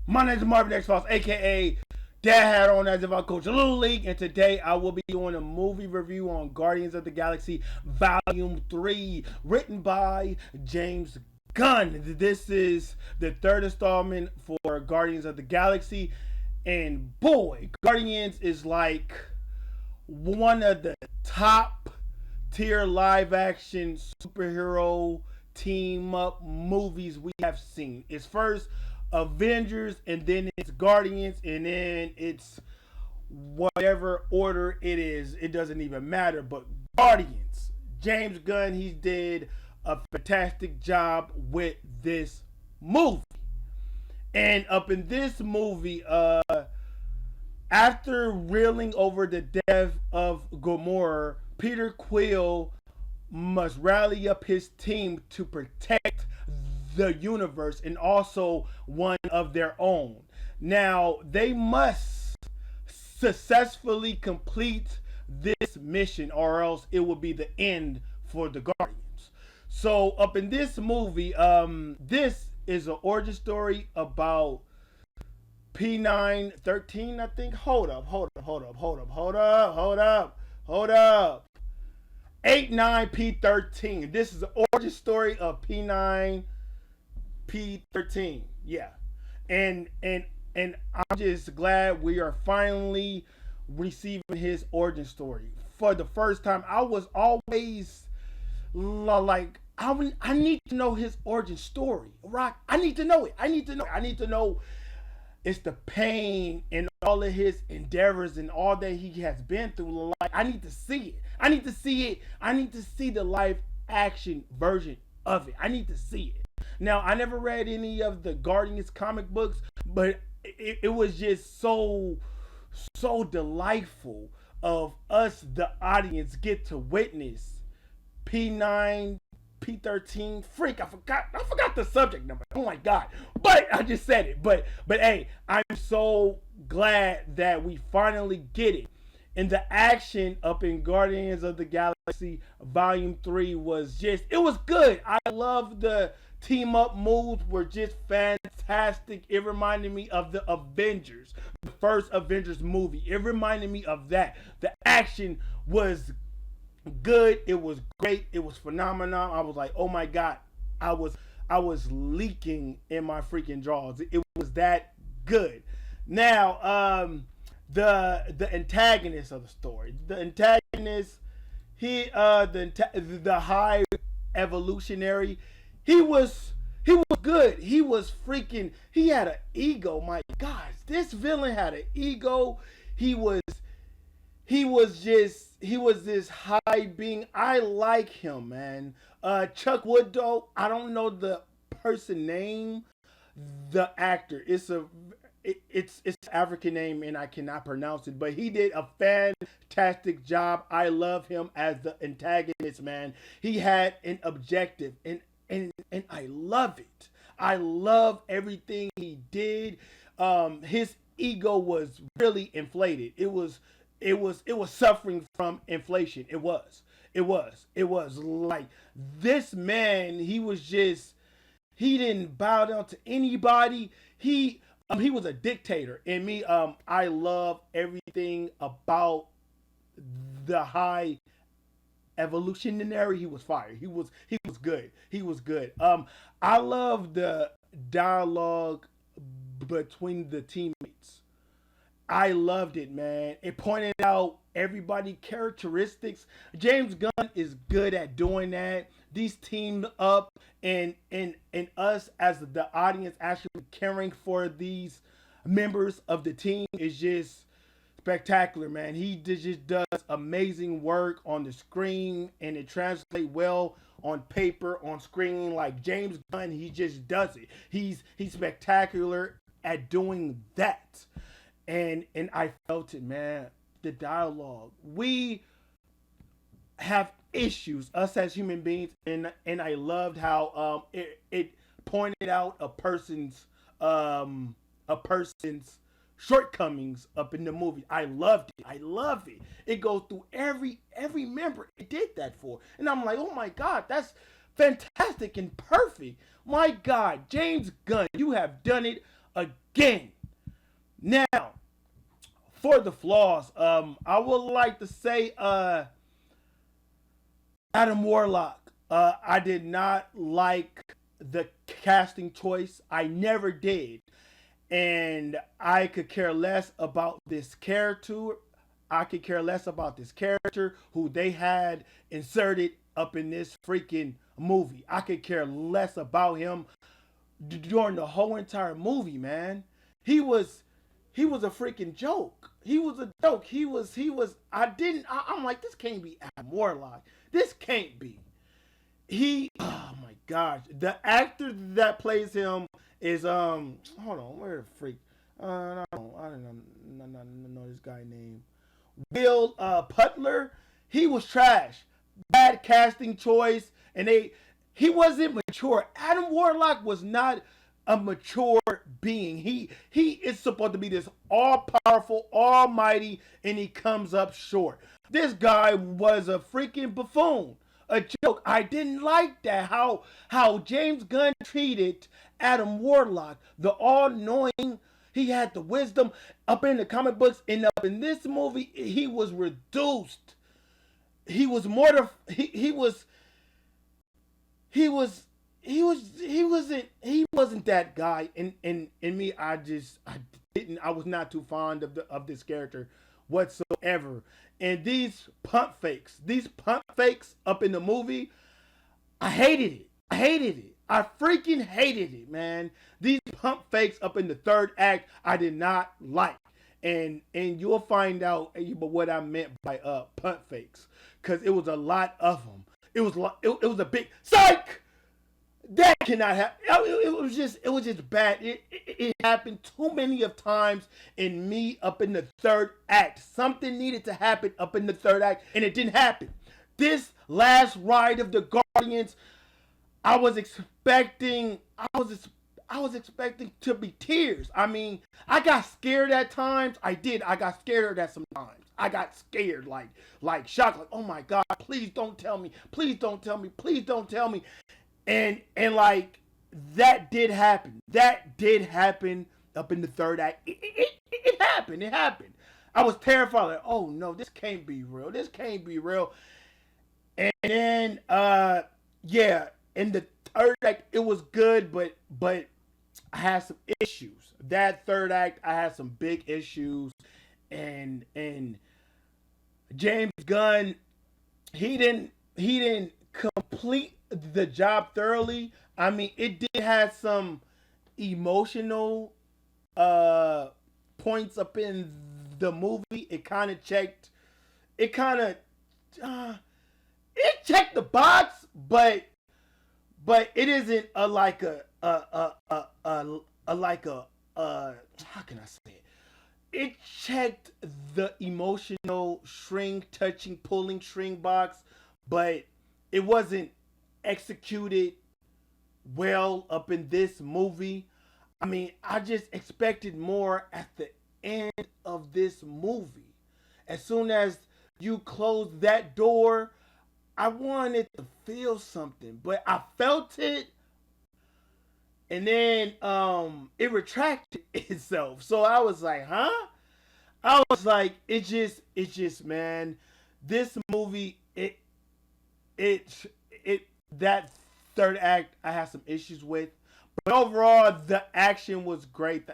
My name is Marvin Xfiles, aka Dad Hat On as if I coach a little league, and today I will be doing a movie review on Guardians of the Galaxy Volume 3, written by James Gunn. This is the third installment for Guardians of the Galaxy, and boy, Guardians is like one of the top tier live action superhero team up movies we have seen. It's first Avengers, and then it's Guardians, and then it's whatever order it is. It doesn't even matter. But Guardians, James Gunn, he did a fantastic job with this movie. And up in this movie, after reeling over the death of Gamora, Peter Quill must rally up his team to protect the universe and also one of their own. Now, they must successfully complete this mission, or else it will be the end for the Guardians. So, up in this movie, this is an origin story about P913, I think. Hold up. 89P13. This is the origin story of P9P13. Yeah. And I'm just glad we are finally receiving his origin story. For the first time, I was always like, I need to know his origin story. Right? I need to know it. I need to know it's the pain and all of his endeavors and all that he has been through. Like, I need to see it. I need to see the live action version of it. I need to see it. Now, I never read any of the Guardians comic books, but it was just so delightful of us, the audience, get to witness P9, P13. Freak, I forgot the subject number. Oh my god. But I just said it. But hey, I'm so glad that we finally get it. And the action up in Guardians of the Galaxy Volume 3 was it was good. I love the team up moves, were just fantastic. It reminded me of the Avengers, the first Avengers movie. It reminded me of that. The action was good. It was great. It was phenomenal. I was like, oh my god, I was leaking in my freaking drawers. It was that good. Now, the antagonist of the story, the antagonist, the High Evolutionary, he was good. He was freaking. He had an ego. My gosh, this villain had an ego. He was this high being. I like him, man. Chuck Wood, though, I don't know the person name. The actor, it's an African name and I cannot pronounce it, but he did a fantastic job. I love him as the antagonist, man. He had an objective, and I love it. I love everything he did. His ego was really inflated. It was suffering from inflation. It was like, this man, he didn't bow down to anybody. He was a dictator. And me, I love everything about the High Evolutionary. He was fire. He was good. He was good. I love the dialogue between the teammates. I loved it, man. It pointed out everybody's characteristics. James Gunn is good at doing that. These teamed up, and us as the audience actually caring for these members of the team is just spectacular, man. He just does amazing work on the screen, and it translates well on paper, on screen. Like, James Gunn, he just does it. He's spectacular at doing that. And I felt it, man. The dialogue. We have issues, us as human beings, and I loved how it pointed out a person's shortcomings up in the movie. I loved it. I love it. It goes through every member it did that for. And I'm like, oh my god, that's fantastic and perfect. My god, James Gunn, you have done it again. Now, for the flaws, I would like to say Adam Warlock. I did not like the casting choice. I never did. And I could care less about this character. I could care less about this character who they had inserted up in this freaking movie. I could care less about him during the whole entire movie, man. He was he was a freaking joke. He was a joke. He was I'm like, this can't be Adam Warlock. This can't be. Oh my gosh. The actor that plays him is hold on, where the freak? I don't know this guy name. Will Putler. He was trash. Bad casting choice, and he wasn't mature. Adam Warlock was not a mature being. He is supposed to be this all powerful, almighty, and he comes up short. This guy was a freaking buffoon, a joke. I didn't like that how James Gunn treated Adam Warlock, the all-knowing. He had the wisdom up in the comic books, and up in this movie, he was reduced. He was more. He wasn't that guy. And me, I was not too fond of this character whatsoever. And these pump fakes up in the movie, I hated it. I freaking hated it, man. These pump fakes up in the third act, I did not like. And you'll find out what I meant by pump fakes, because it was a lot of them. It was a big psych. That cannot happen. It was just bad. It happened too many of times in me up in the third act. Something needed to happen up in the third act, and it didn't happen. This last ride of the Guardians, I was expecting to be tears. I mean, I got scared at times. I did. I got scared at some times. I got scared, like shocked, like, oh my God, please don't tell me. Please don't tell me. Please don't tell me. And like, that did happen. That did happen up in the third act. It happened. It happened. I was terrified. Like, oh no, this can't be real. This can't be real. And then, yeah, in the third act, it was good, but I had some issues. That third act, I had some big issues, and James Gunn, he didn't complete the job thoroughly. I mean, it did have some emotional points up in the movie. It kind of checked the box, but it isn't how can I say it? It checked the emotional string touching, pulling string box, but it wasn't executed well up in this movie. I mean, I just expected more at the end of this movie. As soon as you close that door, I wanted to feel something, but I felt it, and then it retracted itself. So I was like, huh? I was like, it just, man, this movie, that third act, I had some issues with. But overall, the action was great.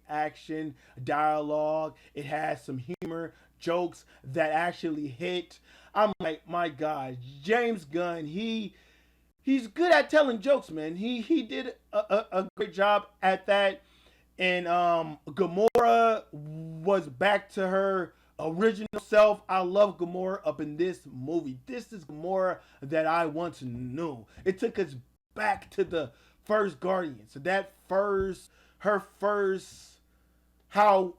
Action, dialogue. It had some humor, jokes that actually hit. I'm like, my God, James Gunn, he's good at telling jokes, man. He did a great job at that. And Gamora was back to her original self. I love Gamora up in this movie. This is Gamora that I once knew. It took us back to the first Guardians. So her first, how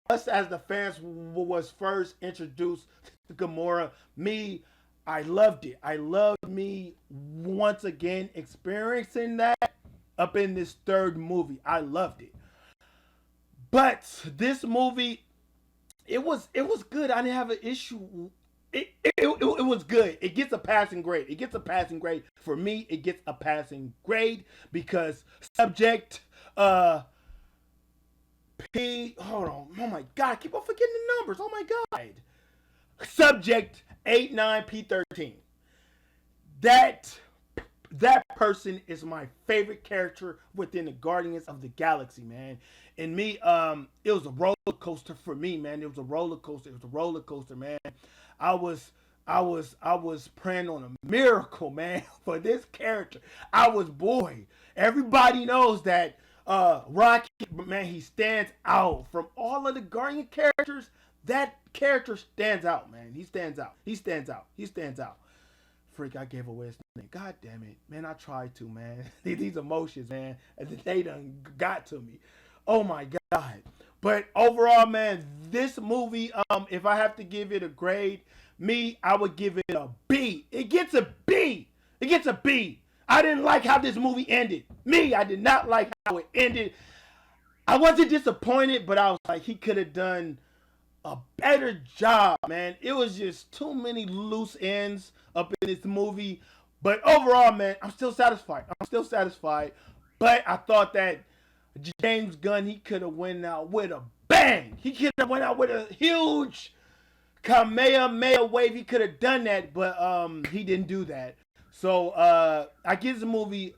us as the fans was first introduced to Gamora. Me, I loved it. I loved me once again experiencing that up in this third movie. I loved it. But this movie, it was good. I didn't have an issue. It was good. It gets a passing grade. For me, it gets a passing grade because subject Hold on. Oh my God. I keep on forgetting the numbers. Oh my God. Subject 89P13. That person is my favorite character within the Guardians of the Galaxy, man. And me, it was a roller coaster for me, man. It was a roller coaster. It was a roller coaster, man. I was I was praying on a miracle, man, for this character. Boy. Everybody knows that Rocky, man, he stands out from all of the Guardian characters. That character stands out, man. He stands out. He stands out. He stands out. Freak, I gave away his name. God damn it. Man, I tried to, man. These emotions, man, they done got to me. Oh my God. But overall, man, this movie, if I have to give it a grade, I would give it a B. It gets a B. It gets a B. I didn't like how this movie ended. I did not like how it ended. I wasn't disappointed, but I was like, he could have done a better job, man. It was just too many loose ends up in this movie. But overall, man, I'm still satisfied. But I thought that James Gunn, he could have went out with a bang. He could have went out with a huge Kamehameha wave. He could have done that, but he didn't do that. So I give the movie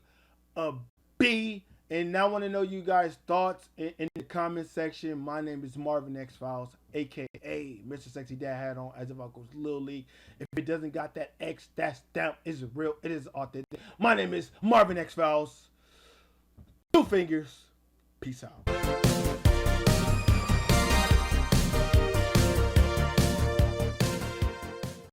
a B. And now I want to know you guys' thoughts in the comment section. My name is Marvin Xfiles, a.k.a. Mr. Sexy Dad Hat On, as if I was Little League. If it doesn't got that X, that stamp is real. It is authentic. My name is Marvin Xfiles. 2 fingers. Peace out.